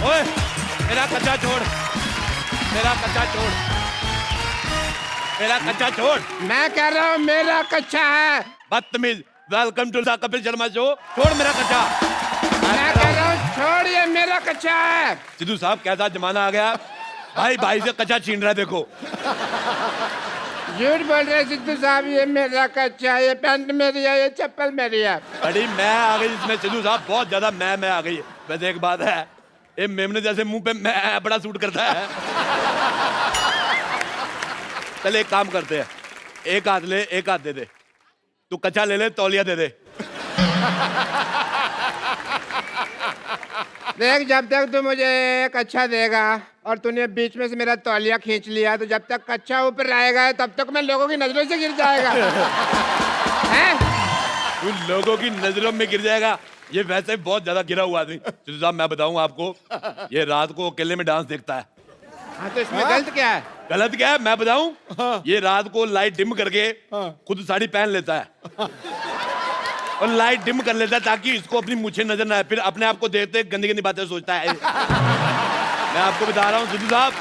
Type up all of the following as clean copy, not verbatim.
ओए मेरा कच्चा छोड़, मेरा कच्चा छोड़, मेरा कच्चा छोड़। मैं कह रहा हूँ मेरा कच्चा है। बदतमीज। Welcome to the Kapil Sharma show. छोड़ मेरा कच्चा। मैं कह रहा हूँ छोड़िए, मेरा कच्चा है। सिद्धू साहब कैसा जमाना आ गया, भाई भाई से कच्चा छीन रहा है। देखो झूठ बोल रहे सिद्धू साहब, ये मेरा कच्चा है, ये पैंट मेरी है, ये चप्पल मेरी है। बड़ी मैं आ गई इसमें सिद्धू साहब, बहुत ज्यादा मैं आ गई। वैसे एक बात है, ये मेमने जैसे मुंह पे मैं बड़ा सूट करता है। चल एक काम करते हैं, एक हाथ ले एक हाथ दे दे। तू कच्चा ले ले, तौलिया दे दे। देख, जब तक तू मुझे एक अच्छा देगा और तूने बीच में से मेरा तौलिया खींच लिया, तो जब तक कच्चा ऊपर रहेगा तब तक मैं लोगों की नजरों से गिर जाएगा। हैं? तू लोगों की नजरों में गिर जाएगा। ये वैसे बहुत ज्यादा गिरा हुआ आदमी। सिद्धू साहब मैं बताऊं आपको, ये रात को अकेले में डांस देखता है। हाँ, तो इसमें गलत क्या है? गलत क्या है मैं बताऊं? ये रात को लाइट डिम करके खुद साड़ी पहन लेता है और लाइट डिम कर लेता है ताकि इसको अपनी मूछें नजर ना आए। फिर अपने आप को देखते गंदी गंदी बातें सोचता है। मैं आपको बता रहा हूँ सिद्धू साहब,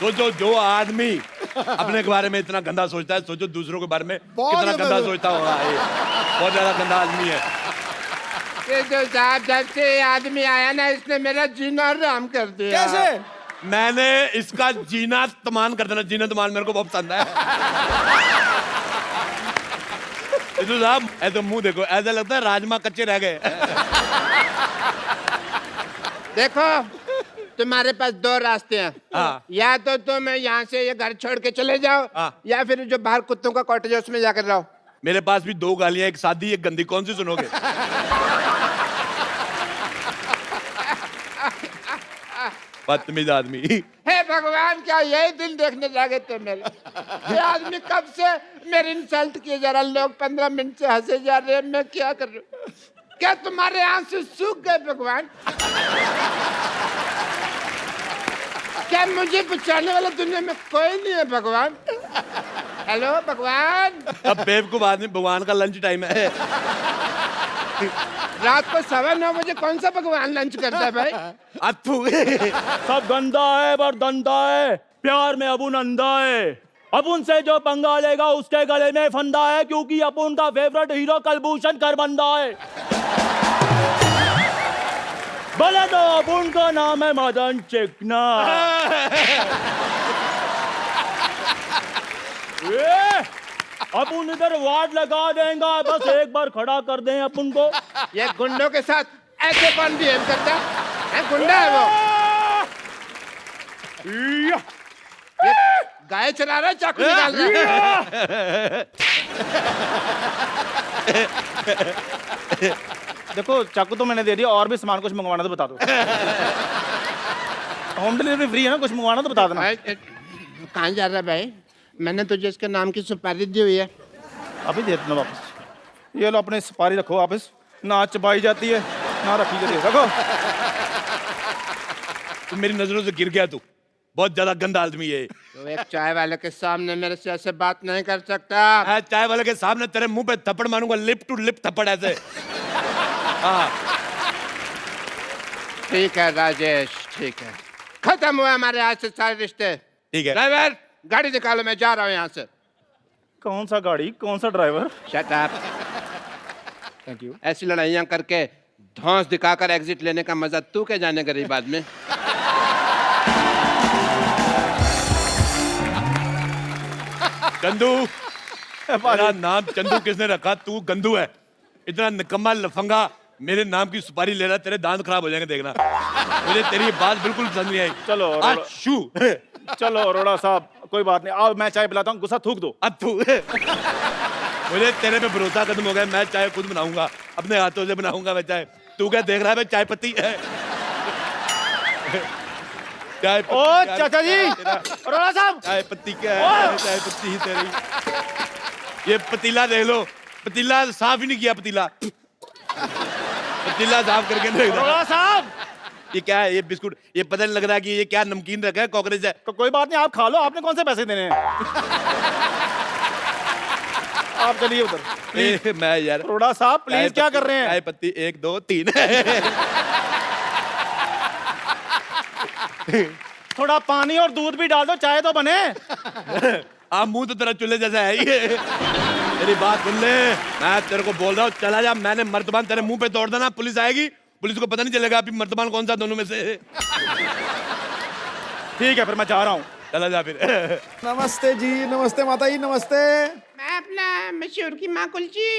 सोचो जो आदमी अपने के बारे में इतना गंदा सोचता है, सोचो दूसरों के बारे में कितना गंदा सोचता होगा। ये बहुत ज्यादा गंदा आदमी है। सिद्धू साहब, जब से ये आदमी आया ना, इसने मेरा जीना हराम कर दिया। कैसे? मैंने इसका जीना तमान कर देना, जीना तमान मेरे को बहुत पसंद है। सिद्धू साहब ऐसे मुंह देखो, ऐसा लगता है राजमा कच्चे रह गए। देखो, तुम्हारे पास दो रास्ते हैं। हाँ। या तो तुम यहाँ से ये घर छोड़ के चले जाओ, हाँ। या फिर जो बाहर कुत्तों का कॉटेज है उसमें जाकर रहो। मेरे पास भी दो गालियां, एक सादी एक गंदी, कौन सी सुनोगे? बदतमीज आदमी। हे भगवान, क्या यही दिन देखने जागे थे मेरे? ये आदमी कब से मेरी इंसल्ट किए जा रहा, लोग 15 मिनट से हंसे जा रहे हैं, मैं क्या कर रहा हूँ? क्या तुम्हारे आंसू सूख गए भगवान? क्या मुझे बचाने वाला दुनिया में कोई नहीं है भगवान? हेलो भगवान। अब बेवकूफ आदमी, भगवान का लंच टाइम है। रात को 9:15 बजे कौन सा भगवान लंच करता है भाई? अथू। सब गंदा है पर धंधा है, प्यार में अपुन अंधा है। अपुन से जो पंगा लेगा उसके गले में फंदा है, क्योंकि अपुन का फेवरेट हीरो कलभूषण खरबंदा है। बोले तो अपुन का नाम है मदन चिकना। अपुन इधर वार्ड लगा देगा, बस एक बार खड़ा कर दें अपुन को। ये गुंडों के साथ ऐसे कौन बिहेव करता है? गुंडा है वो? ये गाय चला रहा है, चाकू निकाल रहा है। देखो चाकू तो मैंने दे दिया, और भी सामान कुछ मंगवाना तो बता दो। होम डिलीवरी फ्री है ना, कुछ मंगवाना तो बता देना। कहाँ जा रहा है भाई? मैंने तुझे इसके नाम की सुपारी दी हुई है। अभी दे देना वापस। ये लो अपने सुपारी रखो वापस, ना चबाई जाती है ना रखी जाती है, रखो। तू मेरी नजरों से गिर गया, तू बहुत ज्यादा गंदा आदमी है। तो एक चाय वाले के सामने मेरे से ऐसे बात नहीं कर सकता। मैं चाय वाले के सामने तेरे मुंह पे थप्पड़ मारूंगा, लिप टू लिप थप्पड़ ऐसे। हाँ ठीक है राजेश, ठीक है, खत्म हुआ हमारे आज से सारे रिश्ते। ठीक है। ड्राइवर, गाड़ी निकालो, मैं जा रहा हूँ यहाँ से। कौन सा गाड़ी, कौन सा driver? Shut up. Thank you. ऐसी लड़ाइयाँ करके धौंस दिखाकर एग्जिट लेने का मजा तू क्या जाने गरीब आदमी। चंदू, मेरा नाम चंदू किसने रखा? तू गंदू है। इतना निकम्मा लफंगा मेरे नाम की सुपारी ले रहा, तेरे दांत खराब हो जाएंगे देखना। मुझे तेरी बात बिल्कुल पसंद नहीं आई। चलो अशू। चलो अरोड़ा साहब, कोई बात नहीं, आओ मैं चाय पिलाता हूँ, गुस्सा थूक दो। अथू। मुझे तेरे पे भरोसा खत्म हो गया। मैं चाय खुद बनाऊंगा, अपने हाथों से बनाऊंगा मैं चाय। तू क्या देख रहा है? मैं चाय पत्ती है। चाय पत्ती। ओ चाचा जी, अरोड़ा साहब, चाय पत्ती क्या है? चाय पत्ती ही तेरी। ये पतीला देख लो, पतीला साफ ही नहीं किया। पतीला साफ करके नहीं। अरोड़ा साहब, ये क्या है? ये बिस्कुट, ये पता नहीं लग रहा कि ये क्या नमकीन रखा है, कॉकरोच है। तो कोई बात नहीं, आप खा लो, आपने कौन से पैसे देने हैं? आप चलिए उधर। मैं यार, अरोड़ा साहब प्लीज, क्या कर रहे हैं? चाय पत्ती 1 2 3। थोड़ा पानी और दूध भी डाल दो, चाय तो बने। आप मुंह तो तेरा चूल्हे जैसा है ये। मेरी बात सुन ले, मैं तेरे को बोल रहा हूँ चला जा। मैंने मर्तबान तेरे मुंह पे तोड़ देना, पुलिस आएगी, पुलिस को पता नहीं चलेगा अभी मर्तबान कौन सा दोनों में से है। ठीक है फिर मैं जा रहा हूँ। चला जा फिर। नमस्ते जी, नमस्ते माता जी, नमस्ते। मैं अपना मशहूर की माँ कुलची।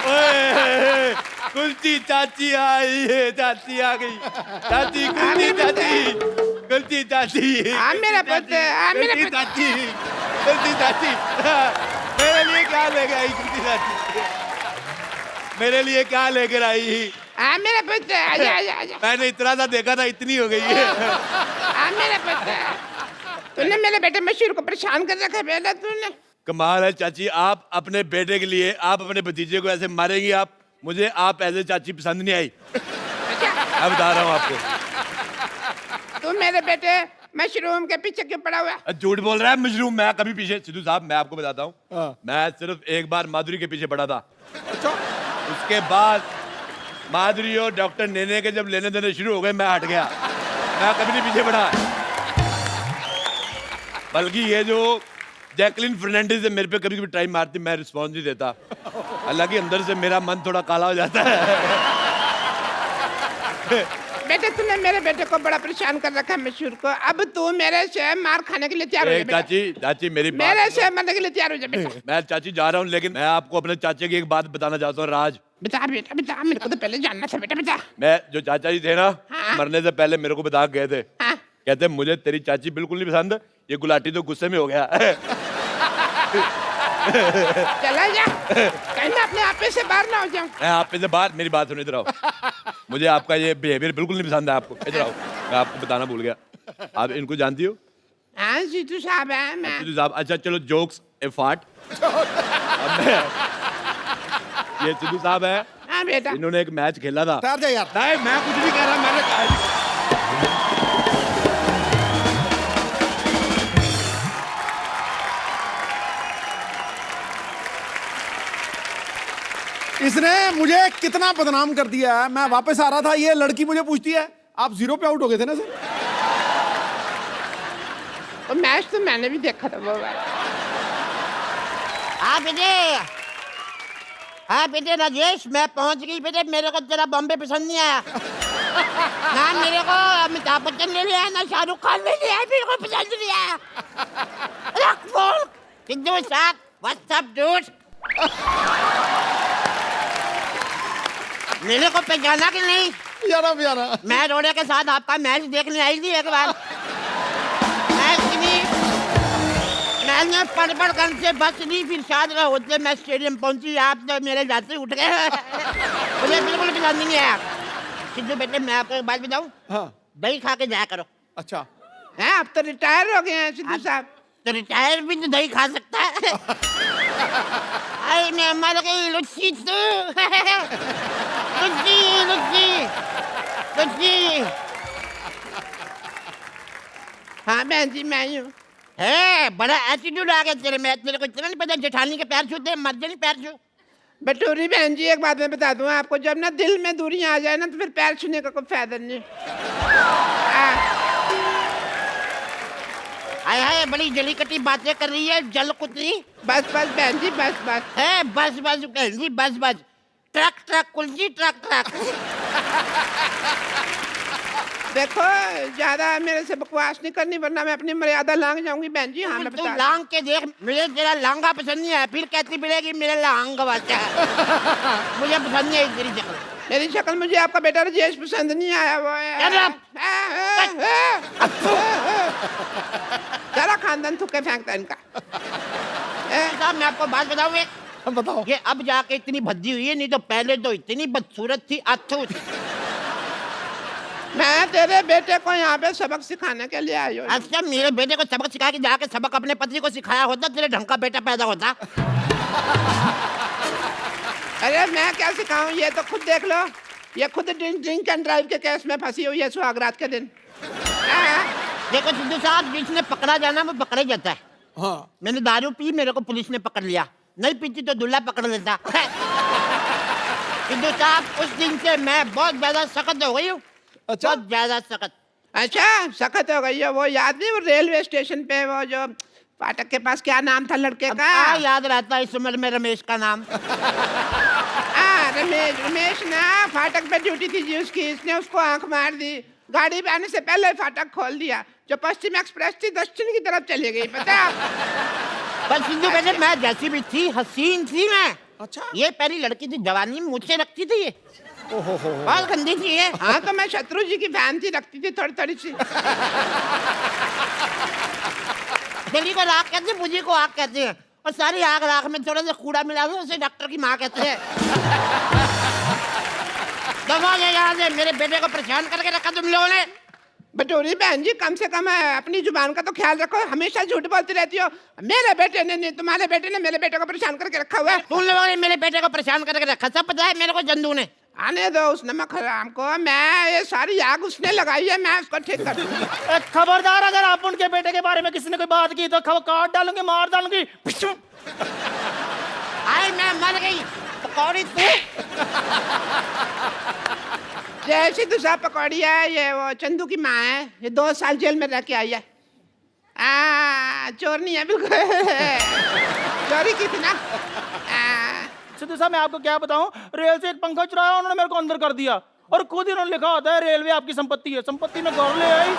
ओए, कुल्ची चाची आई है, चाची आ गई। चाची कुल्ची चाची, कुल्ची चाची। हाँ मेरा पुत्र, हाँ मेरा कुल्ची पुत्र। चाची, कुल्ची चाची। मेरे लिए क्या लेकर आई कुल्ची चाची? मेरे लिए क्या लेकर आई? हाँ मेरा पुत्र, आजा आजा आजा। मैंने इतना सा देखा था, इतनी हो गई है। हाँ मेरा पुत्र, तूने मेरे बेटे मशहूर को परेशान कर रखा है पहले तूने। कमाल है चाची, आप अपने बेटे के लिए, आप अपने भतीजे को ऐसे मारेंगी आप? मुझे आप ऐसे चाची पसंद नहीं आई। मैं बता रहा हूँ आपको। तू मेरे बेटे मशरूम के पीछे क्यों पड़ा हुआ है? झूठ बोल रहा है मजलूम। मैं कभी पीछे, सिद्धू साहब मैं आपको बताता हूँ, हाँ। मैं सिर्फ एक बार माधुरी के पीछे पड़ा था। अच्छा, उसके बाद माधुरी और डॉक्टर नेने के जब लेने देने शुरू हो गए, मैं हट गया। मैं कभी नहीं पीछे पड़ा। बल्कि ये जो जैकलिन फर्नांडिस है, मेरे पे कभी कभी टाइम मारती, मैं रिस्पॉन्स नहीं देता। हालांकि अंदर से मेरा मन थोड़ा काला हो जाता है। बेटे तूने मेरे बेटे को बड़ा परेशान कर रखा है मशहूर को। अब तू मेरे से मार खाने के लिए तैयार हो जा बेटा। चाची, चाची मेरी बात मेरे सुनो। से मरने के लिए तैयार हो जा बेटा। मैं चाची जा रहा हूँ, लेकिन मैं आपको अपने चाचे की एक बात बताना चाहता हूँ। राज, बता बेटा बता, मेरे को तो पहले जानना था बेटा बता। मैं जो चाचा जी थे ना, हाँ। मरने से पहले मेरे को बता के गए थे। हाँ। कहते मुझे तेरी चाची बिल्कुल नहीं पसंद, ये गुलाटी तो गुस्से में हो गया। चला जा, कहीं मैं अपने आप से बाहर ना हो जाऊं। मैं आप पे से बाहर, मेरी बात सुनो, इधर आओ। मुझे आपका ये बिहेवियर बिल्कुल नहीं पसंद है आपको। इधर आओ, मैं आपको बताना भूल गया। आप इनको जानती हो? हाँ जीतू साहब है मैं। सिद्धू साहब, अच्छा चलो जोक्स ए फाट। ये सिद्धू साहब है, हाँ बेटा। इन्होंने एक मैच खेला था। ठहर जा यार। नहीं मैं कुछ नहीं कह रहा, मैंने कहा। इसने मुझे कितना बदनाम कर दिया है। मैं वापस आ रहा था, ये लड़की मुझे पूछती है आप 0 पे आउट हो गए थे ना सर? तो मैच तो मैंने भी देखा था वो वाला। हाँ बेटे, हाँ बेटे राजेश, मैं पहुंच गई बेटे। मेरे को तेरा बॉम्बे पसंद नहीं आया ना। मेरे को अमिताभ बच्चन ले लिया ना शाहरुख खान ले लिया, मेरे को पसंद नहीं आया। रख फोन। सिद्धू साहब, व्हाट्स अप डूड? मेरे को पहचाना कि नहीं? यारा यारा, मैं रोड़े के साथ आपका मैच देखने आई थी एक बार। मैंने पड़ कर से बस नहीं, फिर शायद होते मैं स्टेडियम पहुंची, आप तो मेरे जाते उठ गए। मुझे बिल्कुल पसंद नहीं आया। सिद्धू बेटे मैं आपको एक बात बताऊं, हाँ दही खा के जाया करो। अच्छा, हैं अब तो रिटायर हो गए हैं सिद्धू साहब। तो रिटायर भी तो दही खा सकता है। अरे मैं मर गई लुच्ची तू। लुच्ची लुच्ची लुच्ची। हाँ बहन जी मैं ही हूँ। है बड़ा एटीट्यूड आ गया तेरे में। तेरे को इतना नहीं पता जेठानी के पैर छूते, मर्द नहीं पैर छू। बटूरी बहन जी एक बात मैं बता दूं आपको, जब ना दिल में दूरियां आ जाए ना तो फिर पैर छूने का कोई फायदा नहीं। हाय हाय, बड़ी जली कटी बातें कर रही है जल कुतरी। बस बस बहन जी बस बस। है बस बस बहन जी बस बस। ट्रक ट्रक कुलजी ट्रक ट्रक। देखो ज्यादा मेरे से बकवास नहीं करनी वरना मैं अपनी मर्यादा लांग जाऊंगी बहन जी। हाँ मैं तू बता लांग के देख, मुझे तेरा लांगा पसंद नहीं है। फिर कहती मिलेगी मेरे लांग वाचा है। मुझे पसंद नहीं है तेरी शक्ल। मेरी शक्ल, मुझे आपका बेटा राजेश पसंद नहीं आया। वो सारा खानदान थूके फेंकता है इनका। साहब मैं आपको बात बताऊं एक, बताओ। ये अब जाके इतनी भद्दी हुई है, नहीं तो पहले तो इतनी बदसूरत थी। अथू मैं तेरे बेटे को यहाँ पे सबक सिखाने के लिए आई हूँ। अच्छा, मेरे बेटे को सबक सिखा के जाके सबक अपने पति को सिखाया होता, तेरे ढंग का बेटा पैदा होता। अरे मैं क्या सिखाऊं, ये तो खुद देख लो। ये खुद ड्रिंक एंड ड्राइव के केस में फंसी हुई है सुहागरात के दिन। देखो सिद्धू साहब, जिसने पकड़ा जाना वो पकड़ा जाता है। हाँ मैंने दारू पी, मेरे को पुलिस ने पकड़ लिया। नहीं पीती तो दूल्हा पकड़ लेता। सिद्धू साहब, उस दिन से मैं बहुत ज्यादा सख्त हो गई हूँ। अच्छा। बहुत ज्यादा सख्त। अच्छा सख्त हो गई है। वो याद नहीं, वो रेलवे स्टेशन पे वो जो फाटक के पास क्या नाम था लड़के अब का? क्या याद रहता है इस उम्र में रमेश का नाम? रमेश ना फाटक पे ड्यूटी थी जी उसकी, इसने उसको आंख मार दी। गाड़ी पे आने से पहले ही फाटक खोल दिया। जो पश्चिम एक्सप्रेस थी दक्षिण की तरफ चली गई, पता है? पर सिद्धू बेटे मैं जैसी भी थी हसीन थी मैं। अच्छा। ये पहली लड़की थी, जवानी में मुझसे रखती थी ये। बहुत गंदी थी ये। हाँ तो मैं शत्रु जी की फैन थी, रखती थी थोड़ी थोड़ी सी। दिल्ली को राख कहते हैं, मुझे को आग कहते हैं, और सारी आग राख में थोड़ा सा कूड़ा मिला दो उसे डॉक्टर की माँ कहते हैं। दफा ये याद है, मेरे बेटे को परेशान करके रखा तुम लोगों ने। बटोरी बहन जी कम से कम अपनी जुबान का तो ख्याल रखो, हमेशा झूठ बोलती रहती हो। मेरे बेटे ने नहीं, तुम्हारे बेटे ने मेरे बेटे को परेशान करके रखा हुआ है। तुम लोगों ने मेरे बेटे को परेशान करके रखा, सब पता है मेरे को जंदू ने। आने दो उस नमक हराम को, मैं ये सारी आग उसने लगाई है, मैं उसको ठीक कर दूंगी। खबरदार, अगर आप उनके बेटे के बारे में किसी ने कोई बात की तो काट डालूंगी, मार डालूंगी। आई मैं मर गई पकौड़ी तू। जैसी दूसरा पकौड़ी है, ये वो चंदू की माँ है, ये 2 साल जेल में रह के आई है। चोर नहीं है बिल्कुल। चोरी की थी ना। सिद्धू साहब मैं आपको क्या बताऊं, रेल से एक पंखा चुराया उन्होंने, मेरे को अंदर कर दिया, और खुद ही उन्होंने लिखा होता है रेलवे आपकी संपत्ति है, संपत्ति में घर ले आई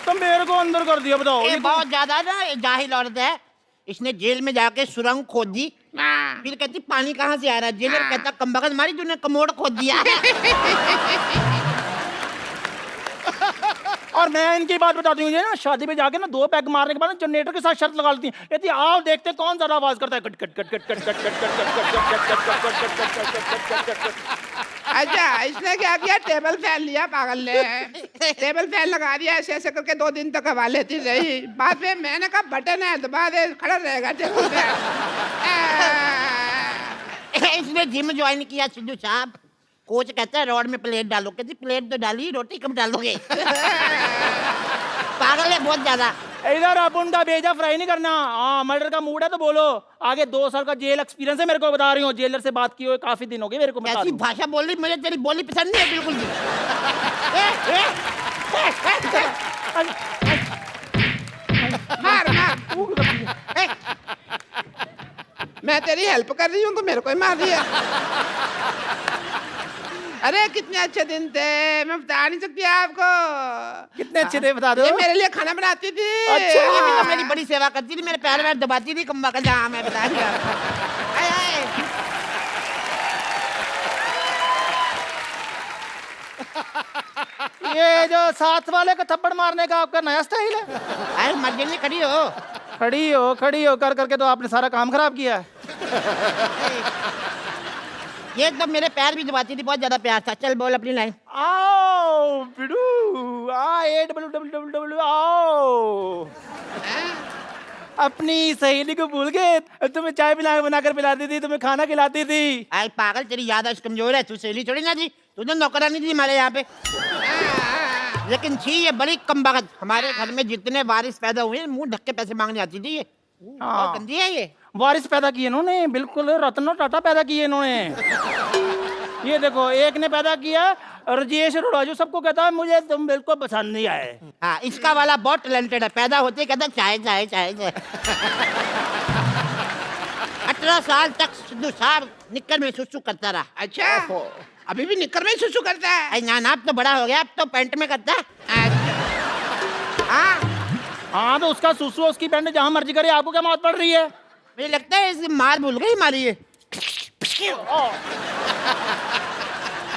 तो मेरे को अंदर कर दिया। बताओ ये बहुत ज्यादा ना ये जाहिल औरत है। इसने जेल में जाके सुरंग खोद दी, फिर कहती पानी कहाँ से आ रहा है। जेलर कहता कमबख्त मारी तूने कमोड खोद दिया। और मैं इनकी बात बताती हूँ, ना शादी पे जाके ना 2 पैग मारने के बाद जनरेटर के साथ शर्त लगा लेती है, कहती आओ देखते कौन ज्यादा आवाज करता है, cut cut cut cut cut cut cut cut cut. अच्छा इसने क्या किया, टेबल फैन लिया पागल ने, टेबल फैन लगा दिया, ऐसे ऐसे करके 2 दिन तक हवा लेती रही। बाद में मैंने कहा बटन है दबा दे, खड़ा रहेगा टेबल फैन। इसने जिम ज्वाइन किया सिद्धू साहब। कोच कहता है रोड में प्लेट डालो, कहती प्लेट तो डाली, रोटी कब डालोगे? पागल है बहुत ज्यादा। इधर आप उनका भेजा फ्राई नहीं करना। हाँ मर्डर का मूड है तो बोलो। आगे 2 साल का जेल एक्सपीरियंस है, मेरे को बता रही हूँ, जेलर से बात की हुई काफी दिन हो गए मेरे को। ऐसी भाषा बोल रही, मुझे तेरी बोली पसंद नहीं है बिल्कुल भी। मार मार, मैं तेरी हेल्प कर रही हूँ तो मेरे को ही मार दिया। अरे कितने अच्छे दिन थे, मैं बता नहीं सकती आपको। कितने अच्छे थे बता दो। ये मेरे लिए खाना बनाती थी। अच्छा ये भी तो मेरी बड़ी सेवा करती थी, मेरे पैर में दबाती थी कम्बा का। जहाँ मैं बता दिया। ये जो साथ वाले को थप्पड़ मारने का आपका नया स्टाइल है? अरे मर्जी नहीं खड़ी हो, खड़ी हो कर करके तो आपने सारा काम खराब किया है। ये तो मेरे पैर भी दबाती थी, बहुत ज्यादा प्यार था। चल बोल अपनी लाइन। आओ बिडू, AWWW आओ। अपनी सहेली को भूल गए, तुम्हें चाय बनाकर पिलाती थी, तुम्हें खाना खिलाती थी। आई पागल तेरी याददाश्त कमजोर है, तू सहेली थोड़ी ना थी, तू तो नौकरानी थी हमारे यहाँ पे। लेकिन थी ये बड़ी कमबख्त। हमारे घर में जितने वारिस पैदा हुए मुंह ढक के पैसे मांगने आती थी ये। बहुत गंदी है ये। वारिस पैदा किए इन्होंने, बिल्कुल रत्न टाटा पैदा किए इन्होंने। ये देखो एक ने पैदा किया राजेश अरोड़ा, जो सबको कहता है मुझे तुम बिल्कुल पसंद नहीं आए। हाँ इसका वाला बहुत टैलेंटेड है, पैदा होते ही कहता चाय चाय चाय चाय। 18 साल तक सिद्धू साहब निक्कर में सुसु करता रहा। अच्छा अभी भी निक्कर में सुसु करता है? अरे ना अब तो बड़ा हो गया, अब तो पैंट में करता है। हाँ तो उसका सुसु उसकी पैंट जहाँ मर्जी करे, आपको क्या मौत पड़ रही है? मुझे लगता है इसकी मार भूल गई हमारी ये।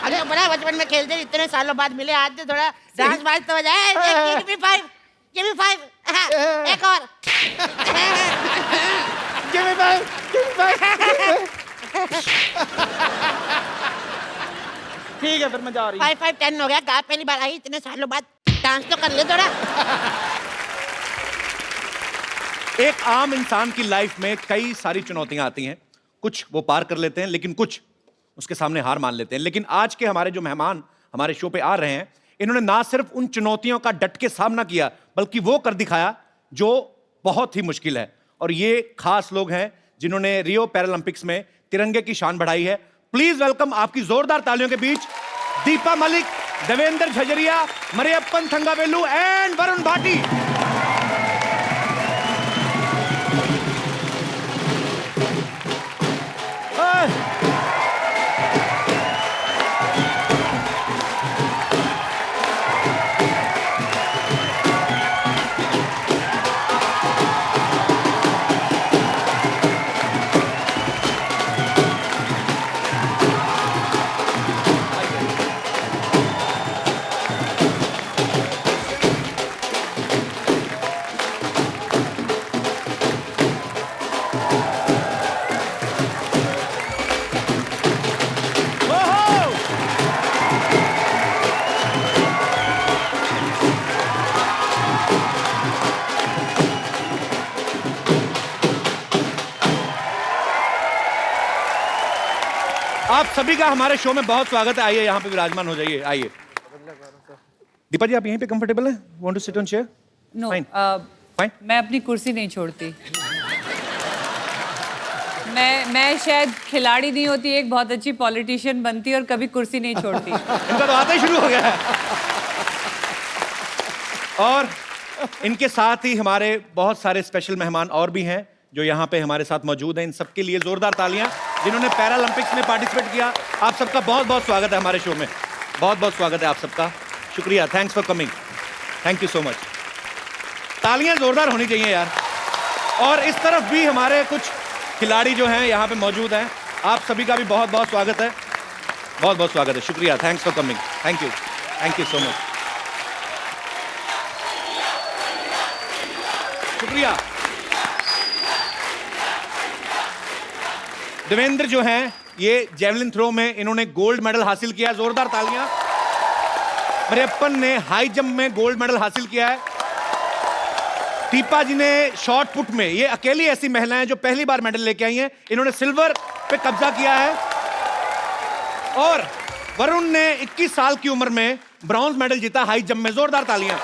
अरे बड़ा बचपन में खेलते इतने सालों बाद मिले, आज तो थोड़ा डांस वांस तो बजाए। Give me five, give me five, एक और। Give me five. ठीक है फिर मैं जा रही हूँ। 5 5 10 हो गया, कहा पहली बार आई इतने सालों बाद, डांस तो कर ले थोड़ा। एक आम इंसान की लाइफ में कई सारी चुनौतियां आती हैं, कुछ वो पार कर लेते हैं लेकिन कुछ उसके सामने हार मान लेते हैं। लेकिन आज के हमारे जो मेहमान हमारे शो पे आ रहे हैं, इन्होंने ना सिर्फ उन चुनौतियों का डट के सामना किया, बल्कि वो कर दिखाया जो बहुत ही मुश्किल है। और ये खास लोग हैं जिन्होंने रियो पैरालंपिक्स में तिरंगे की शान बढ़ाई है। प्लीज वेलकम आपकी जोरदार तालियों के बीच दीपा मलिक, देवेंद्र झजरिया, मरियप्पन थंगावेलू एंड वरुण भाटी। आप सभी का हमारे शो में बहुत स्वागत है। आइए यहाँ पे विराजमान हो जाइए। आइए दीपा जी, आप यहीं पे कंफर्टेबल हैं? Want to sit on chair? No Fine. Fine. मैं अपनी कुर्सी नहीं छोड़ती। मैं शायद खिलाड़ी नहीं होती, एक बहुत अच्छी पॉलिटिशियन बनती और कभी कुर्सी नहीं छोड़ती। इनका तो आता ही शुरू हो गया है। और इनके साथ ही हमारे बहुत सारे स्पेशल मेहमान और भी हैं जो यहाँ पे हमारे साथ मौजूद हैं। इन सबके लिए जोरदार तालियां, जिन्होंने पैरालंपिक्स में पार्टिसिपेट किया। आप सबका बहुत बहुत स्वागत है हमारे शो में। बहुत बहुत स्वागत है आप सबका। शुक्रिया, thanks for coming, thank you so much. तालियां जोरदार होनी चाहिए यार। और इस तरफ भी हमारे कुछ खिलाड़ी जो हैं यहाँ पे मौजूद हैं। आप सभी का भी बहुत बहुत स्वागत है। बहुत बहुत स्वागत है। शुक्रिया, thanks for coming, thank you so much. शुक्रिया। देवेंद्र जो हैं, ये जेवलिन थ्रो में इन्होंने गोल्ड मेडल हासिल किया। जोरदार तालियां। मरियप्पन ने हाई जंप में गोल्ड मेडल हासिल किया है। दीपा जी ने शॉर्ट पुट में, ये अकेली ऐसी महिला हैं जो पहली बार मेडल लेके आई हैं। इन्होंने सिल्वर पे कब्जा किया है। और वरुण ने 21 साल की उम्र में ब्रॉन्ज मेडल जीता हाई जंप में। जोरदार तालियां।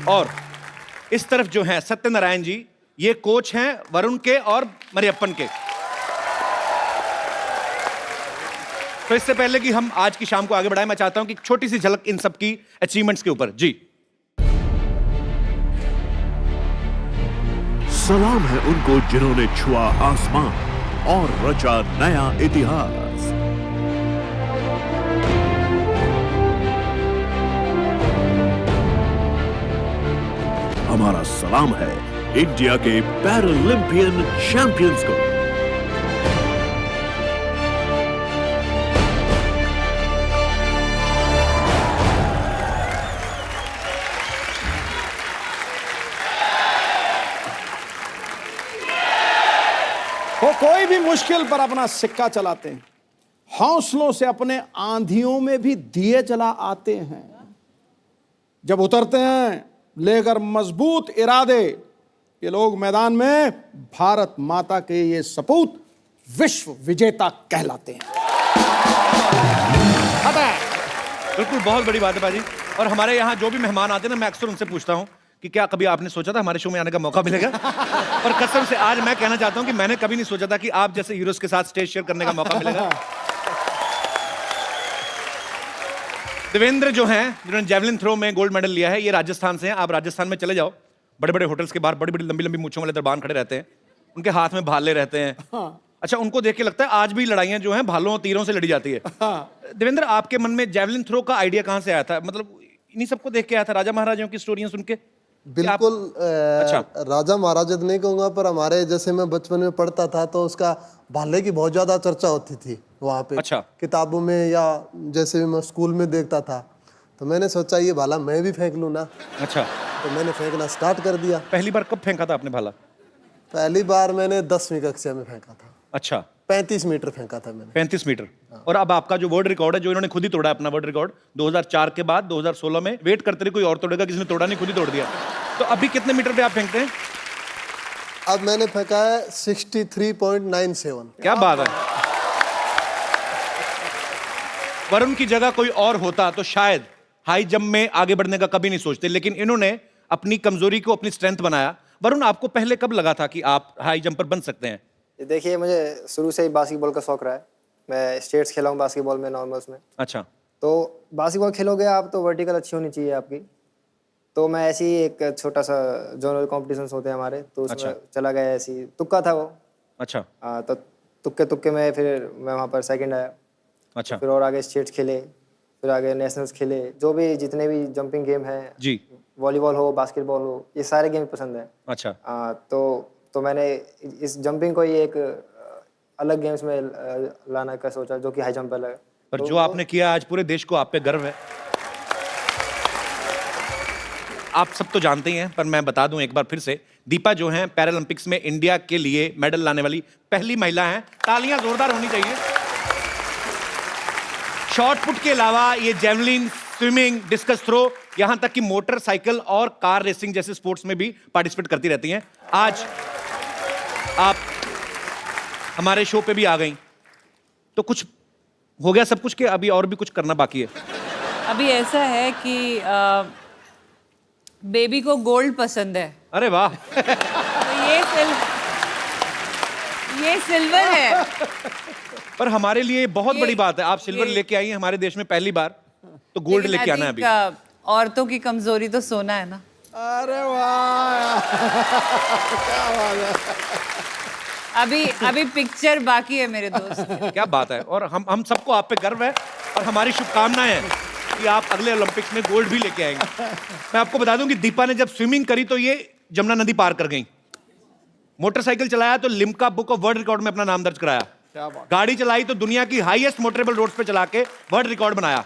और इस तरफ जो हैं सत्यनारायण जी, ये कोच हैं वरुण के और मरियप्पन के। तो इससे पहले कि हम आज की शाम को आगे बढ़ाएं, मैं चाहता हूं कि छोटी सी झलक इन सब की अचीवमेंट्स के ऊपर। जी, सलाम है उनको जिन्होंने छुआ आसमान और रचा नया इतिहास। हमारा सलाम है इंडिया के पैरालंपियन चैंपियंस को। वो कोई भी मुश्किल पर अपना सिक्का चलाते हैं, हौसलों से अपने आंधियों में भी दिए जला आते हैं। जब उतरते हैं लेकर मजबूत इरादे, ये लोग मैदान में भारत माता के ये सपूत विश्व विजेता कहलाते हैं। बिल्कुल, बहुत बड़ी बात है बाजी। और हमारे यहाँ जो भी मेहमान आते हैं ना, मैं अक्सर उनसे पूछता हूँ कि क्या कभी आपने सोचा था हमारे शो में आने का मौका मिलेगा? और कसम से आज मैं कहना चाहता हूँ कि मैंने कभी नहीं सोचा था कि आप जैसे हीरोज के साथ स्टेज शेयर करने का मौका मिलेगा। देवेंद्र जो हैं, जिन्होंने जेवलिन थ्रो में गोल्ड मेडल लिया है, ये राजस्थान से हैं। आप राजस्थान में चले जाओ, बड़े बड़े होटल्स के बाहर बड़ी बड़ी लंबी लंबी मूंछों वाले दरबान खड़े रहते हैं, उनके हाथ में भाले रहते हैं। अच्छा, उनको देख के लगता है आज भी लड़ाइयां जो हैं भालों और तीरों से लड़ी जाती है। देवेंद्र, आपके मन में जेवलिन थ्रो का आइडिया कहाँ से आया था? मतलब इन्हीं सबको देख के आया था, राजा महाराजाओं की स्टोरियां सुन के? बिल्कुल। अच्छा। राजा महाराजा तो नहीं कहूंगा, पर हमारे जैसे मैं बचपन में पढ़ता था तो उसका भाले की बहुत ज्यादा चर्चा होती थी वहाँ पे। अच्छा। किताबों में या जैसे मैं स्कूल में देखता था, तो मैंने सोचा ये भाला मैं भी फेंक लूँ ना। अच्छा, तो मैंने फेंकना स्टार्ट कर दिया। पहली बार कब फेंका था आपने भाला? पहली बार मैंने 10वीं कक्षा में फेंका था। अच्छा, 35 मीटर फेंका था मैंने। 35 मीटर। और अब आपका जो वर्ल्ड रिकॉर्ड है, जो इन्होंने खुद ही तोड़ा है अपना वर्ल्ड रिकॉर्ड 2004 के बाद 2016 में, वेट करते रहे कोई और तोड़ेगा, किसी ने तोड़ा नहीं, खुद ही तोड़ दिया। तो अभी कितने मीटर पे आप फेंकते हैं? अब मैंने फेंका है 63.97। क्या बात है। वरुण की जगह कोई और होता तो शायद हाई जंप में आगे बढ़ने का कभी नहीं सोचते, लेकिन इन्होंने अपनी कमजोरी को अपनी स्ट्रेंथ बनाया। वरुण, आपको पहले कब लगा था कि आप हाई जंपर बन सकते हैं? देखिए, मुझे शुरू से ही बास्केटबॉल का शौक रहा है। मैं स्टेट्स खेला हूँ बास्केटबॉल में, नॉर्मल्स में। अच्छा। तो बास्केटबॉल खेलोगे आप तो वर्टिकल अच्छी होनी चाहिए आपकी। तो मैं ऐसे ही एक छोटा सा जोनल कॉम्पिटिशन्स होते हैं हमारे, तो उसमें अच्छा। चला गया, ऐसे ही तुक्का था वो। अच्छा। तो तुक्के तुक्के में फिर मैं वहाँ पर सेकंड आया। अच्छा। फिर और आगे स्टेट्स खेले, फिर आगे नेशनल्स खेले, जो भी जितने भी जंपिंग गेम हैं जी। वॉलीबॉल हो, बास्केटबॉल हो, ये सारे गेम पसंद है। अच्छा। तो मैंने इस जंपिंग को ही एक अलग गेम्स में लाना का सोचा, जो कि हाई जंप अलग है। पर तो जो आपने किया, आज पूरे देश को आप पे गर्व है। आप सब तो जानते ही हैं, पर मैं बता दूं एक बार फिर से, दीपा जो हैं पैरालंपिक्स में इंडिया के लिए मेडल लाने वाली पहली महिला हैं। तालियां जोरदार होनी चाहिए। शॉट पुट के अलावा ये जेवलिन, स्विमिंग, डिस्कस थ्रो, यहां तक कि मोटरसाइकिल और कार रेसिंग जैसे स्पोर्ट्स में भी पार्टिसिपेट करती रहती हैं। आज आप हमारे शो पे भी आ गई, तो कुछ हो गया सब कुछ के अभी और भी कुछ करना बाकी है? अभी ऐसा है कि बेबी को गोल्ड पसंद है। अरे वाह। तो ये सिल्वर है। पर हमारे लिए बहुत बड़ी बात है, आप सिल्वर लेके आई हैं हमारे देश में पहली बार, तो गोल्ड लेकिन लेके आना है I अभी। think, औरतों की कमजोरी तो सोना है ना। अरे वाह, क्या बात है। अभी पिक्चर बाकी है मेरे दोस्त। क्या बात है। और हम सबको आप पे गर्व है और हमारी शुभकामनाएं हैं कि आप अगले ओलंपिक्स में गोल्ड भी लेके आएंगे। मैं आपको बता दूं कि दीपा ने जब स्विमिंग करी तो ये जमुना नदी पार कर गई। मोटरसाइकिल चलाया तो Limca book of world record में अपना नाम दर्ज कराया। गाड़ी चलाई तो दुनिया की हाईएस्ट मोटरेबल रोड्स पे चला के वर्ल्ड रिकॉर्ड बनाया।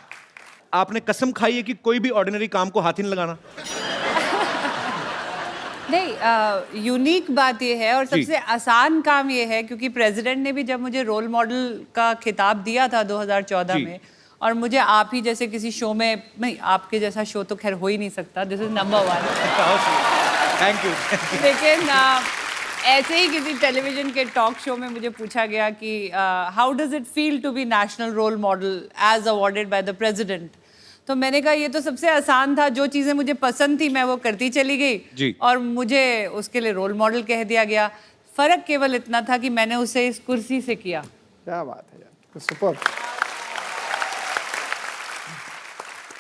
आपने कसम खाई है कि कोई भी ऑर्डिनरी काम को हाथ ही नहीं लगाना? नहीं, यूनिक बात ये है और सबसे आसान काम ये है, क्योंकि प्रेसिडेंट ने भी जब मुझे रोल मॉडल का खिताब दिया था 2014 में, और मुझे आप ही जैसे किसी शो में, नहीं आपके जैसा शो तो खैर हो ही नहीं सकता, this is number 1। Thank you. लेकिन ऐसे ही किसी टेलीविजन के टॉक शो में मुझे पूछा गया कि how does it feel to be national role model as awarded by the president. तो मैंने कहा ये तो सबसे आसान था, जो चीज़ें मुझे पसंद थी मैं वो करती चली गई और मुझे उसके लिए रोल मॉडल कह दिया गया। फर्क केवल इतना था कि मैंने उसे इस कुर्सी से किया। क्या बात है यार, सुपर।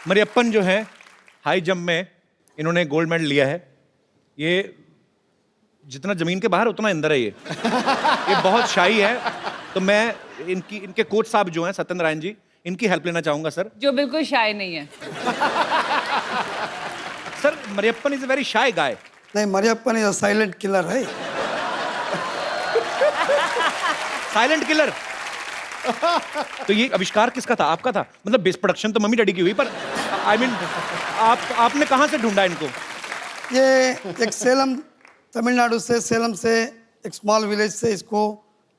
मरियप्पन जो है हाई जंप में इन्होंने गोल्ड मेडल लिया है। ये जितना जमीन के बाहर उतना अंदर है। ये बहुत शाई है। तो मैं इनके कोच साहब जो हैं सत्येंद्र रायन जी, इनकी हेल्प लेना चाहूंगा सर। जो बिल्कुल शाय नहीं है। Sir Mariyappan is a very shy guy. नहीं, Mariyappan is a silent killer है। Silent killer. तो ये आविष्कार किसका था? आपका था? मतलब बेस प्रोडक्शन तो मम्मी डैडी की हुई, पर आई मीन आपने कहाँ से ढूंढा इनको? ये एक सेलम, तमिलनाडु से, सेलम से, एक स्मॉल विलेज से इसको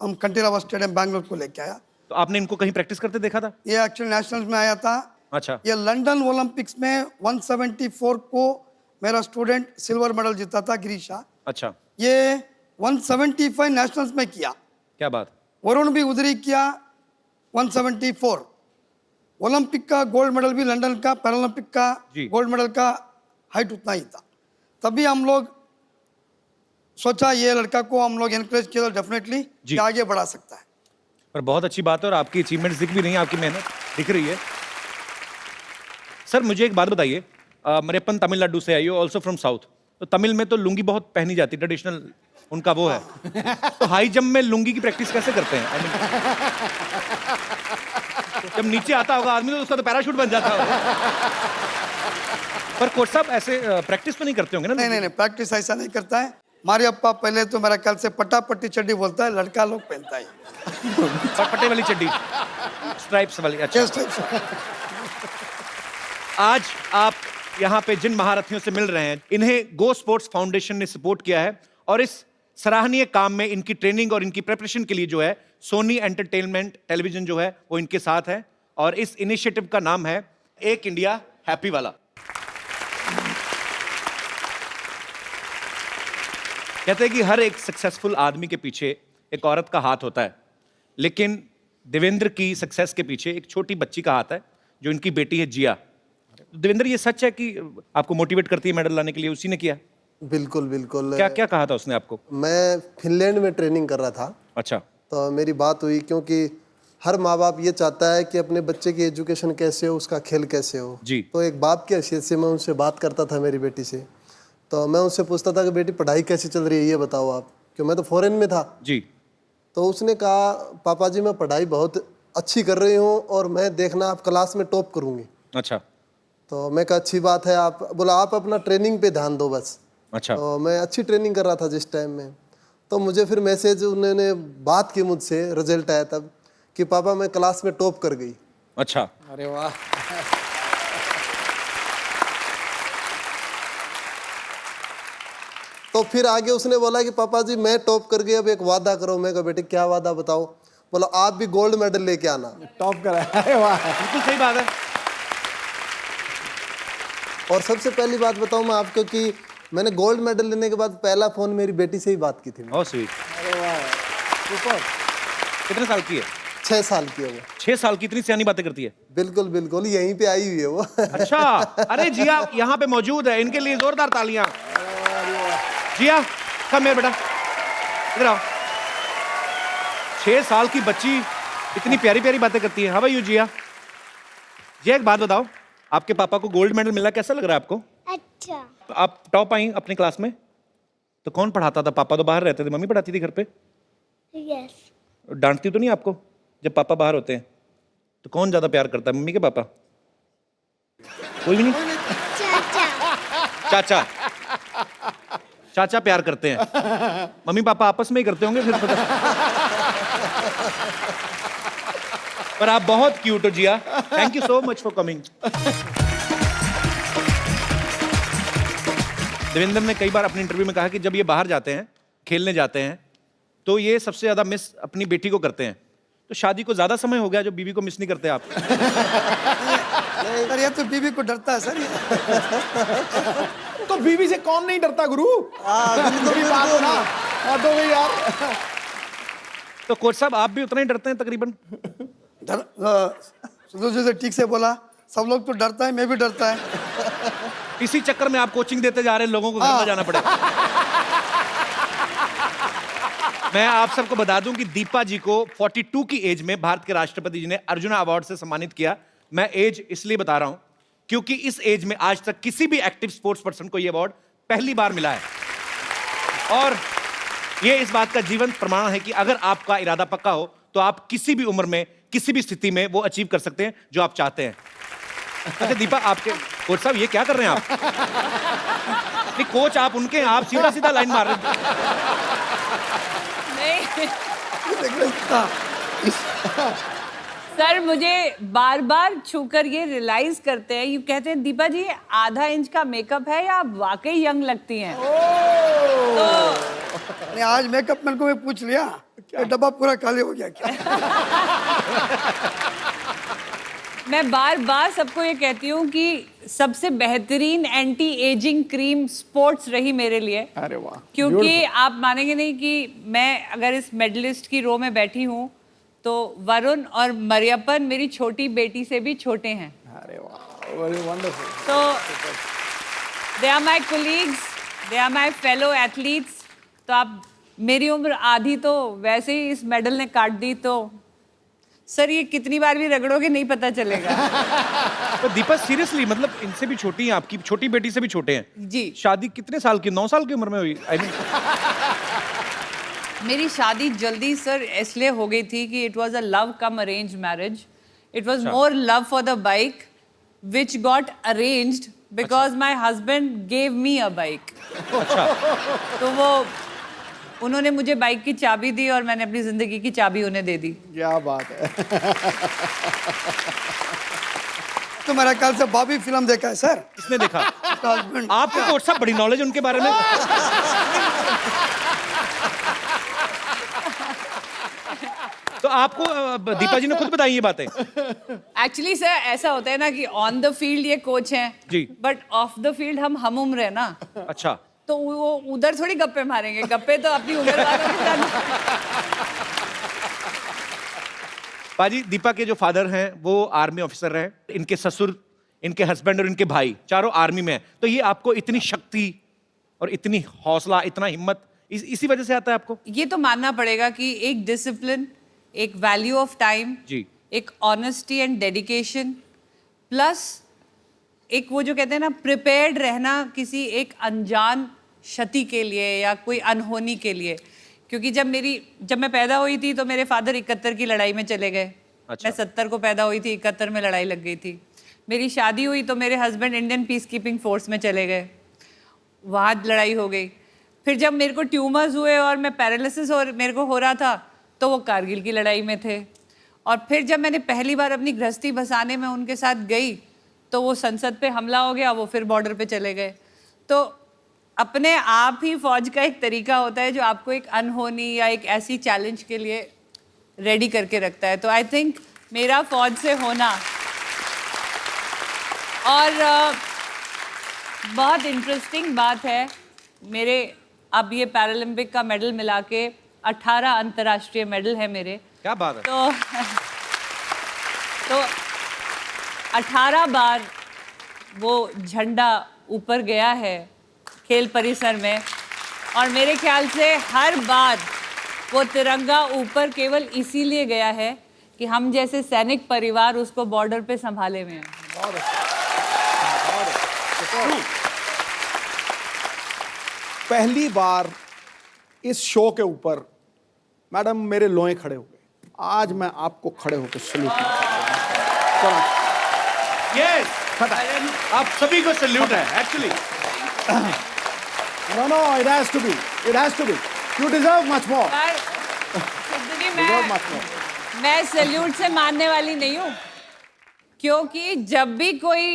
हम कंटीरावा स्टेडियम बैंगलोर को लेके आया। तो आपने इनको कहीं प्रैक्टिस करते देखा था? ये एक्चुअली नेशनल्स में आया था। अच्छा। ये लंदन ओलंपिक्स में 174 को मेरा स्टूडेंट सिल्वर मेडल जीता था, गिरीशा। अच्छा। ये 175 नेशनल्स में किया। क्या बात। वरुण भी उधर ही किया 174। ओलंपिक का गोल्ड मेडल भी लंदन का, पैरालंपिक का गोल्ड मेडल का हाइट उतना ही था। तभी हम लोग सोचा ये लड़का को हम लोग एनकरेज किया डेफिनेटली आगे बढ़ा सकता है। पर बहुत अच्छी बात है और आपकी अचीवमेंट्स दिख भी रही हैं, आपकी मेहनत दिख रही है। सर मुझे एक बात बताइए, मरियप्पन तमिलनाडु से आई हो, ऑल्सो फ्रॉम साउथ। तो तमिल में तो लुंगी बहुत पहनी जाती, ट्रेडिशनल उनका वो है। तो हाई जंप में लुंगी की प्रैक्टिस कैसे करते हैं? I mean, जब नीचे आता होगा आदमी तो उसका तो पैराशूट बन जाता होगा। पर कोच साहब ऐसे प्रैक्टिस तो नहीं करते होंगे ना? नहीं, प्रैक्टिस ऐसा नहीं करता है। मारियप्पा पहले तो मेरा ख्याल से पट्टी चड्डी बोलता है, लड़का लोग पहनता है। पट्टे वाली चड्डी, स्ट्राइप्स वाली। अच्छा। आज आप यहाँ पे जिन महारथियों से मिल रहे हैं, इन्हें गो स्पोर्ट्स फाउंडेशन ने सपोर्ट किया है और इस सराहनीय काम में इनकी ट्रेनिंग और इनकी प्रिपरेशन के लिए जो है सोनी एंटरटेनमेंट टेलीविजन जो है वो इनके साथ है। और इस इनिशिएटिव का नाम है एक इंडिया हैप्पी वाला। कहते हैं कि हर एक सक्सेसफुल आदमी के पीछे एक औरत का हाथ होता है, लेकिन देवेंद्र की सक्सेस के पीछे एक छोटी बच्ची का हाथ है जो इनकी बेटी है जिया। देवेंद्र ये सच है कि आपको मोटिवेट करती है मेडल लाने के लिए? उसी ने किया? बिल्कुल बिल्कुल। क्या क्या कहा था उसने आपको? मैं फिनलैंड में ट्रेनिंग कर रहा था। अच्छा। तो मेरी बात हुई, क्योंकि हर माँ बाप ये चाहता है कि अपने बच्चे की एजुकेशन कैसे हो, उसका खेल कैसे हो जी। तो एक बाप की हैसियत से मैं उनसे बात करता था मेरी बेटी से, तो मैं उससे पूछता था कि बेटी पढ़ाई कैसी चल रही है ये बताओ आप, क्यों मैं तो फॉरेन में था। जी। तो उसने कहा पापा जी मैं पढ़ाई बहुत अच्छी कर रही हूँ और मैं देखना आप क्लास में टॉप करूँगी। अच्छा। तो मैं कहा अच्छी बात है, आप बोला आप अपना ट्रेनिंग पे ध्यान दो बस। अच्छा। तो मैं अच्छी ट्रेनिंग कर रहा था जिस टाइम में, तो मुझे फिर मैसेज उन्होंने बात की मुझसे, रिजल्ट आया तब कि पापा मैं क्लास में टॉप कर गई। अच्छा। अरे वाह। तो फिर आगे उसने बोला कि पापा जी मैं टॉप कर गई, अब एक वादा करो। मैं कहा बेटे क्या वादा बताओ। बोला आप भी गोल्ड मेडल लेके आना। टॉप करा। अरे वाह, बिल्कुल सही बात है। और सबसे पहली बात बताऊं मैं आपको कि मैंने गोल्ड मेडल लेने के बाद पहला फोन मेरी बेटी से ही बात की थी। बहुत स्वीट। अरे वाह, सुपर। कितने साल की है? 6 साल की है वो। 6 साल की, इतनी सियानी बातें करती है। बिल्कुल बिल्कुल, यहीं पे आई हुई है वो। अच्छा। अरे जिया यहाँ पे मौजूद है, इनके लिए जोरदार तालियां। जिया कम है बेटा, इधर आओ। 6 साल की बच्ची इतनी प्यारी प्यारी बातें करती है। हाउ आर यू जिया? जिया एक बात बताओ, आपके पापा को गोल्ड मेडल मिला, कैसा लग रहा है आपको? अच्छा। आप टॉप आई अपनी क्लास में, तो कौन पढ़ाता था? पापा तो बाहर रहते थे, मम्मी पढ़ाती थी घर पे? यस। डांटती तो नहीं आपको जब पापा बाहर होते हैं? तो कौन ज्यादा प्यार करता है, मम्मी के पापा? कोई भी नहीं? चाचा। चाचा। चाचा प्यार करते हैं, मम्मी पापा आपस में ही करते होंगे फिर पता। पर आप बहुत क्यूट हो Jiya. Thank you so much for coming. Devendra ने कई बार अपने इंटरव्यू में कहा कि जब ये बाहर जाते हैं, खेलने जाते हैं, तो ये सबसे ज्यादा मिस अपनी बेटी को करते हैं। तो शादी को ज्यादा समय हो गया जो बीवी को मिस नहीं करते आप? सर ये तो बीवी को डरता है सर ये। तो बीवी से कौन नहीं डरता गुरु? बड़ी बात हो ना। तो भाई यार। तो कोच साहब आप भी उतना ही डरते हैं तकरीबन? सुधीर जी ठीक से बोला, सब लोग तो डरता है, मैं भी डरता है। इसी चक्कर में आप कोचिंग देते जा रहे हैं, लोगों को घर में जाना पड़ेगा। मैं आप सबको बता दूं कि दीपा जी को 42 की एज में भारत के राष्ट्रपति जी ने अर्जुना अवार्ड से सम्मानित किया। मैं एज इसलिए बता रहा हूं क्योंकि इस एज में आज तक किसी भी एक्टिव स्पोर्ट्स पर्सन को यह अवार्ड पहली बार मिला है। और यह इस बात का जीवंत प्रमाण है कि अगर आपका इरादा पक्का हो तो आप किसी भी उम्र में, किसी भी स्थिति में वो अचीव कर सकते हैं जो आप चाहते हैं। अच्छा दीपा, आपके कोच साहब ये क्या कर रहे हैं आप? नहीं कोच आप उनके हैं, आप सीधा सीधा लाइन मार रहे हैं। सर मुझे बार बार छूकर ये रियलाइज करते हैं, ये कहते हैं दीपा जी आधा इंच का मेकअप है या आप वाकई यंग लगती हैं। तो आज मेकअप मैन को मैं पूछ लिया, ये डब्बा पूरा खाली हो गया क्या? मैं बार बार सबको ये कहती हूँ कि सबसे बेहतरीन एंटी एजिंग क्रीम स्पोर्ट्स रही मेरे लिए। अरे वाह। क्योंकि आप मानेंगे नहीं कि मैं अगर इस मेडलिस्ट की रो में बैठी हूँ तो वरुण और मरियप्पन मेरी छोटी बेटी से भी छोटे हैं। अरे वाह, वेरी वंडरफुल। तो they are my colleagues, they are my fellow athletes. तो आप मेरी उम्र आधी तो वैसे ही इस मेडल ने काट दी, तो सर ये कितनी बार भी रगड़ोगे नहीं पता चलेगा। तो दीपा सीरियसली, मतलब इनसे भी छोटी हैं, आपकी छोटी बेटी से भी छोटे हैं जी। शादी कितने साल की? 9 साल की उम्र में हुई? I mean, मेरी शादी जल्दी सर इसलिए हो गई थी कि it was a love come arrange marriage. It was more love for the bike which got arranged because my husband gave me a bike. अच्छा। तो वो उन्होंने मुझे बाइक की चाबी दी और मैंने अपनी जिंदगी की चाबी उन्हें दे दी। क्या बात है। तो मेरा ख्याल से बॉबी फिल्म देखा है सर? किसने देखा? हस्बैंड। आपको कोच साहब बड़ी नॉलेज उनके बारे में। तो आपको दीपा जी ने खुद बताई ये बातें? एक्चुअली सर ऐसा होता है ना कि ऑन द फील्ड ये कोच हैं जी, बट ऑफ द फील्ड हम उम्र है ना। अच्छा। तो वो उधर थोड़ी गप्पे मारेंगे, गप्पे तो अपनी उम्र वालों के साथ। पाजी, दीपा के जो फादर हैं वो आर्मी ऑफिसर हैं, इनके ससुर, इनके हस्बैंड और इनके भाई चारों आर्मी में हैं। तो ये आपको इतनी शक्ति और इतनी हौसला, इतना हिम्मत इसी वजह से आता है आपको? ये तो मानना पड़ेगा कि एक डिसिप्लिन, एक वैल्यू ऑफ टाइम जी। एक ऑनेस्टी एंड डेडिकेशन प्लस एक वो जो कहते हैं ना प्रिपेयर्ड रहना किसी एक अनजान क्षति के लिए या कोई अनहोनी के लिए। क्योंकि जब मैं पैदा हुई थी तो मेरे फादर 71 की लड़ाई में चले गए। अच्छा। मैं 70 को पैदा हुई थी, 71 में लड़ाई लग गई थी। मेरी शादी हुई तो मेरे husband Indian peace keeping force में चले गए, वहाँ लड़ाई हो गई। फिर जब मेरे को ट्यूमर्स हुए और मैं पैरालिसिस और मेरे को हो रहा था तो वो कारगिल की लड़ाई में थे। और फिर जब मैंने पहली बार अपनी गृहस्थी बसाने में उनके साथ गई तो वो संसद पे हमला हो गया, वो फिर बॉर्डर पे चले गए। तो अपने आप ही फौज का एक तरीका होता है जो आपको एक अनहोनी या एक ऐसी चैलेंज के लिए रेडी करके रखता है। तो आई थिंक मेरा फौज से होना और बहुत इंटरेस्टिंग बात है मेरे अब ये पैरालंपिक का मेडल मिला के 18 अंतर्राष्ट्रीय मेडल है मेरे। क्या बात है। तो 18 बार वो झंडा ऊपर गया है खेल परिसर में और मेरे ख्याल से हर बार वो तिरंगा ऊपर केवल इसीलिए गया है कि हम जैसे सैनिक परिवार उसको बॉर्डर पे संभाले हुए हैं। पहली बार इस शो के ऊपर मैडम मेरे लोए खड़े हो गए। आज मैं आपको खड़े होकर सल्यूट करता हूं। यस, आप सभी को सल्यूट है actually. No, it has to be. It has to be. You deserve much more. मैं सल्यूट से मानने वाली नहीं हूँ, क्योंकि जब भी कोई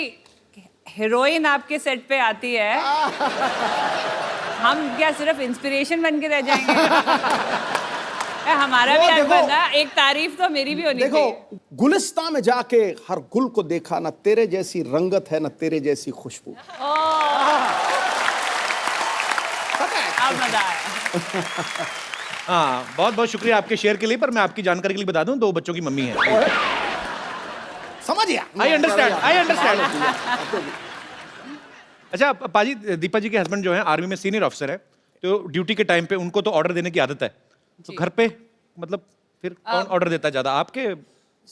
हीरोइन आपके सेट पे आती है हम क्या सिर्फ इंस्पिरेशन बन के रह जाएंगे? हमारा भी हक बनता है, एक तारीफ तो मेरी भी होनी चाहिए। देखो, गुलिस्तान में जाके हर गुल को देखा, ना तेरे जैसी रंगत है ना तेरे जैसी खुशबू। अब मजा आया। हाँ, बहुत बहुत शुक्रिया आपके शेयर के लिए। पर मैं आपकी जानकारी के लिए बता दूं, 2 बच्चों की मम्मी है। समझिए। I understand. अच्छा पाजी, दीपा जी के हस्बैंड जो है आर्मी में सीनियर ऑफिसर है, तो ड्यूटी के टाइम पे उनको तो ऑर्डर देने की आदत है। तो घर पे मतलब फिर कौन ऑर्डर देता है ज्यादा, आपके?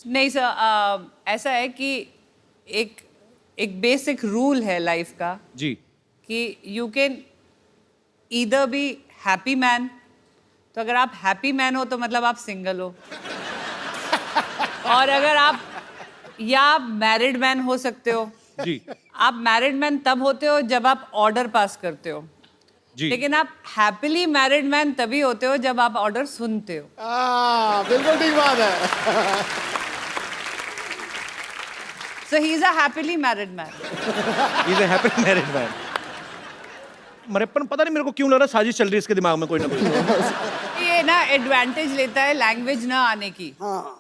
नहीं सर, ऐसा है कि एक बेसिक रूल है लाइफ का जी कि you can either be happy man, तो अगर आप हैप्पी मैन हो तो मतलब आप सिंगल हो, और अगर आप मैरिड मैन हो सकते हो। जी। आप मैरिड मैन तब होते हो जब आप ऑर्डर पास करते हो जी। लेकिन आप हैप्पीली मैरिड मैन तभी होते हो जब आप ऑर्डर सुनते हो। बिल्कुल ठीक बात है। So he is a happily married man. He is a happily married man. मरेपन पता नहीं मेरे को क्यों लग रहा है साजिश चल रही है इसके दिमाग में कोई ना कोई। ये ना एडवांटेज लेता है लैंग्वेज ना आने की।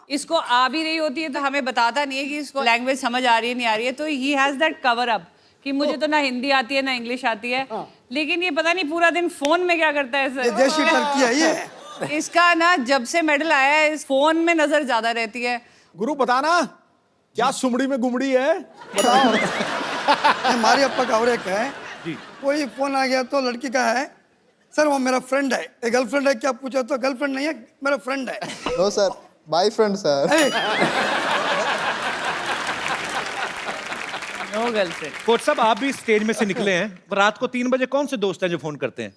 इसको आ भी रही होती है तो हमें बताता नहीं है कि इसको लैंग्वेज समझ आ रही है नहीं आ रही है, तो he has that cover up कि मुझे तो ना हिंदी आती है ना इंग्लिश आती है, लेकिन ये पता नहीं पूरा दिन फोन में क्या करता है सर। देशी टर्की है ये। इसका ना जब से मेडल आया है इस फोन में नजर ज्यादा रहती है। गुरु बताना क्या सुमड़ी में गुमड़ी है, बताओ। हमारे अप्पा का और एक है, कोई फोन आ गया तो लड़की का है, सर वो मेरा फ्रेंड है। एक गर्लफ्रेंड है क्या पूछा तो गर्लफ्रेंड नहीं है, मेरा फ्रेंड है। No sir, boyfriend sir. No girlfriend. Coach साहब आप भी स्टेज में से निकले हैं, रात को 3 बजे कौन से दोस्त हैं जो फोन करते हैं?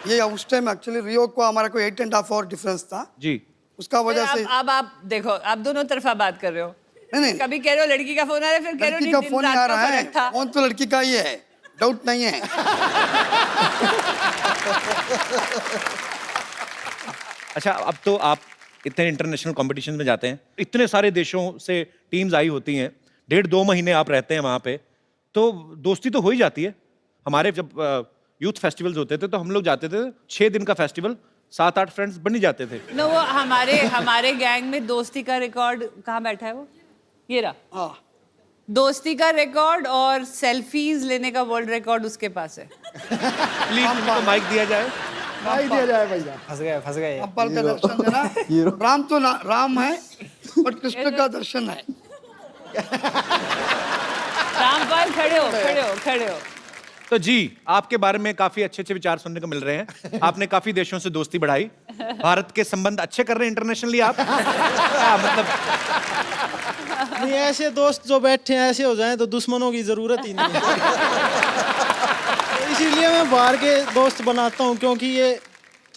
ये उस टाइम एक्चुअली रियो को हमारा कोई 8.5 आवर डिफरेंस था जी, उसका वजह से। अब आप देखो, आप दोनों तरफा बात कर रहे हो। नहीं, कभी कह रहे हो लड़की का फोन आ रहा है, फिर कह रहे हो लड़की का दिन फोन रात आ का रहा है, फर्क था। फोन तो लड़की का ही है, डाउट नहीं है। अच्छा अब तो आप इतने इंटरनेशनल कॉम्पिटिशन में जाते हैं, इतने सारे देशों से टीम्स आई होती हैं, 1.5-2 महीने आप रहते हैं वहाँ पे, तो दोस्ती तो हो ही जाती है। हमारे जब यूथ फेस्टिवल्स होते थे तो हम लोग जाते थे, 6 दिन का फेस्टिवल, 7-8 फ्रेंड्स बन ही जाते थे। नो, वो हमारे गैंग में दोस्ती का रिकॉर्ड कहाँ बैठा है वो? ये रहा। दोस्ती का रिकॉर्ड और सेल्फीज लेने का वर्ल्ड रिकॉर्ड उसके पास है। प्लीज उनको माइक दिया जाए। नहीं दिया जाए भैया। फंस गए। अब्बल का दर्शन देना। राम तो राम है और कृष्ण का दर्शन है। रामपाल खड़े हो। तो जी, आपके बारे में काफी अच्छे विचार सुनने को मिल रहे हैं। आपने काफी देशों से दोस्ती बढ़ाई, भारत के संबंध अच्छे कर रहे हैं इंटरनेशनली आप? मतलब नहीं, ऐसे दोस्त जो बैठे हैं ऐसे हो जाएं तो दुश्मनों की जरूरत ही नहीं है। इसीलिए मैं बाहर के दोस्त बनाता हूँ, क्योंकि ये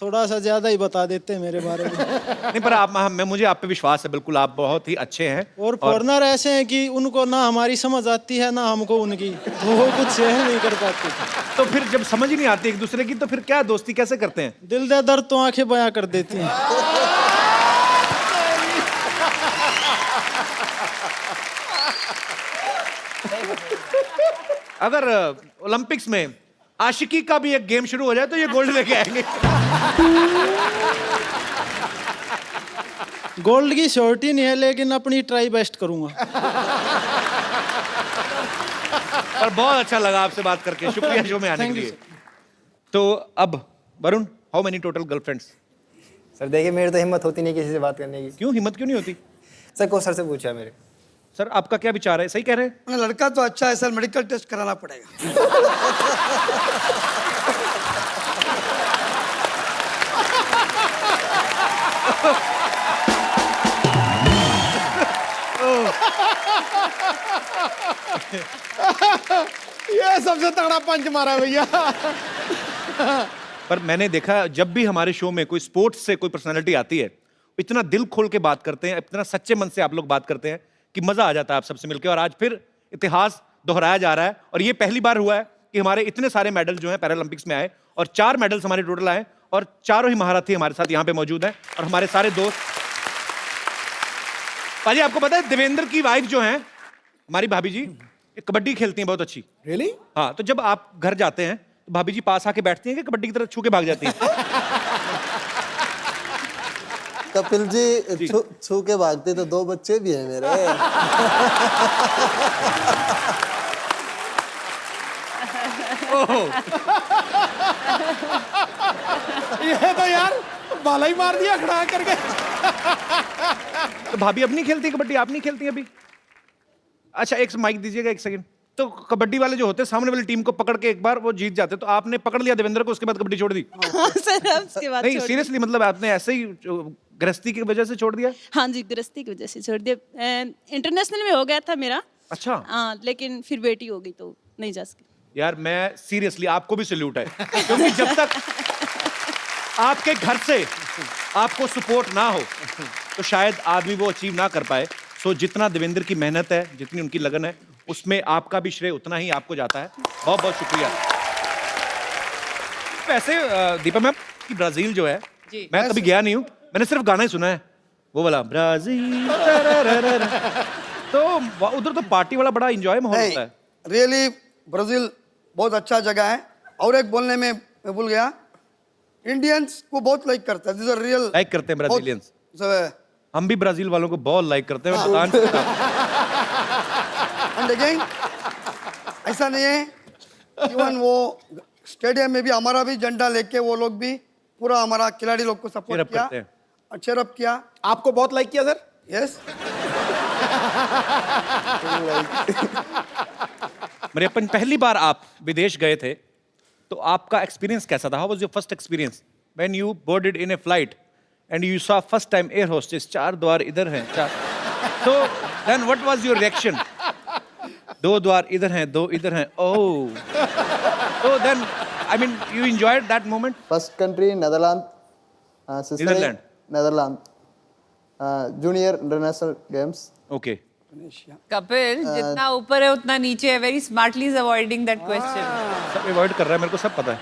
थोड़ा सा ज्यादा ही बता देते हैं मेरे बारे में। नहीं, पर आप मुझे आप पे विश्वास है, बिल्कुल आप बहुत ही अच्छे हैं। और फॉरनर ऐसे हैं कि उनको ना हमारी समझ आती है ना हमको उनकी, तो वो कुछ सहन नहीं कर पाते। तो फिर जब समझ ही नहीं आती एक दूसरे की तो फिर क्या दोस्ती कैसे करते हैं? दिल दे दर्द तो आंखें बयां कर देती हैं। अगर ओलंपिक्स में आशिकी का भी एक गेम शुरू हो जाए तो ये गोल्ड लेके आएंगे। गोल्ड की श्योरिटी नहीं है, लेकिन अपनी ट्राई बेस्ट करूंगा। और बहुत अच्छा लगा आपसे बात करके, शुक्रिया शो में आने के लिए। तो अब Varun, how many total girlfriends? Sir देखिए, मेरी तो हिम्मत होती नहीं किसी से बात करने की। क्यों हिम्मत क्यों नहीं होती? सर को सर से पूछा मेरे। सर आपका क्या विचार है, सही कह रहे हैं? लड़का तो अच्छा है सर, मेडिकल टेस्ट कराना पड़ेगा। ये सबसे तगड़ा पंच मारा भैया। पर मैंने देखा जब भी हमारे शो में कोई स्पोर्ट्स से कोई पर्सनालिटी आती है, इतना दिल खोल के बात करते हैं, इतना सच्चे मन से आप लोग बात करते हैं कि मजा आ जाता है आप सबसे मिलकर। और आज फिर इतिहास दोहराया जा रहा है और ये पहली बार हुआ है कि हमारे इतने सारे मेडल जो हैं पैरालंपिक्स में आए और 4 मेडल्स हमारे टोटल आए और चारों ही महारथी हमारे साथ यहाँ पे मौजूद हैं और हमारे सारे दोस्त। पाजी, आपको पता है देवेंद्र की वाइफ जो हैं हमारी भाभी जी, कबड्डी खेलती हैं बहुत अच्छी। रियली? हाँ, तो जब आप घर जाते हैं तो भाभी जी पास आके बैठती हैं कि कबड्डी की तरह छू के भाग जाती हैं? कपिल जी छू के भागते तो 2 बच्चे भी हैं मेरे। ये तो यार बाला ही मार दिया खड़ा करके। तो भाभी अब नहीं खेलती कबड्डी? आप नहीं खेलती अभी? अच्छा, एक माइक दीजिएगा, 1 सेकंड। तो कबड्डी वाले जो होते हैं सामने वाली टीम को पकड़ के एक बार वो जीत जाते, तो आपने पकड़ लिया देवेंद्र को, उसके बाद कबड्डी छोड़ दी? सर उसके बाद नहीं, सीरियसली, मतलब आपने ऐसे ही गृहस्थी की वजह से छोड़ दिया? हाँ जी, गृहस्थी की वजह से छोड़ दिया। इंटरनेशनल में हो गया था मेरा। अच्छा। लेकिन फिर बेटी हो गई तो नहीं जा सकी। यार मैं सीरियसली, आपको भी सैल्यूट है, क्योंकि जब तक आपके घर से आपको सपोर्ट ना हो तो शायद आदमी वो अचीव ना कर पाए। सो जितना देवेंद्र की मेहनत है, जितनी उनकी लगन है, उसमें आपका भी श्रेय उतना ही आपको जाता है। बहुत बहुत शुक्रिया। वैसे दीपा मैम कि ब्राजील जो है, मैं कभी गया नहीं हूँ, मैंने सिर्फ गाना ही सुना है, वो वाला ब्राजील। तो उधर तो पार्टी वाला बड़ा एंजॉय माहौल होता है। रियली ब्राजील बहुत अच्छा जगह है। और एक बोलने में मैं भूल गया, इंडियंस को बहुत लाइक करता है। दिस आर रियल लाइक करते हैं ब्राजीलियंस। हम भी ब्राजील वालों को बहुत लाइक करते हैं। एंड अगेन ऐसा नहीं है, इवन वो स्टेडियम में भी हमारा भी झंडा लेके वो लोग भी पूरा हमारा खिलाड़ी लोग को सपोर्ट किया और चेयरअप किया। आपको बहुत लाइक किया सर? यस। मरियप्पन, पहली बार आप विदेश गए थे तो आपका एक्सपीरियंस कैसा था? How was your first experience when you boarded in a flight and you saw first time air hostess, 4 द्वार इधर हैं, 4। तो then what was your reaction? 2 द्वार इधर हैं, 2 इधर हैं। ओह, तो then I mean you enjoyed that moment? First country Netherland, Netherland, Netherland, junior international games. Okay. Kapil, जितना ऊपर है उतना नीचे है। Very smartly is avoiding that question. सब अवॉइड कर रहा है, मेरे को सब पता है।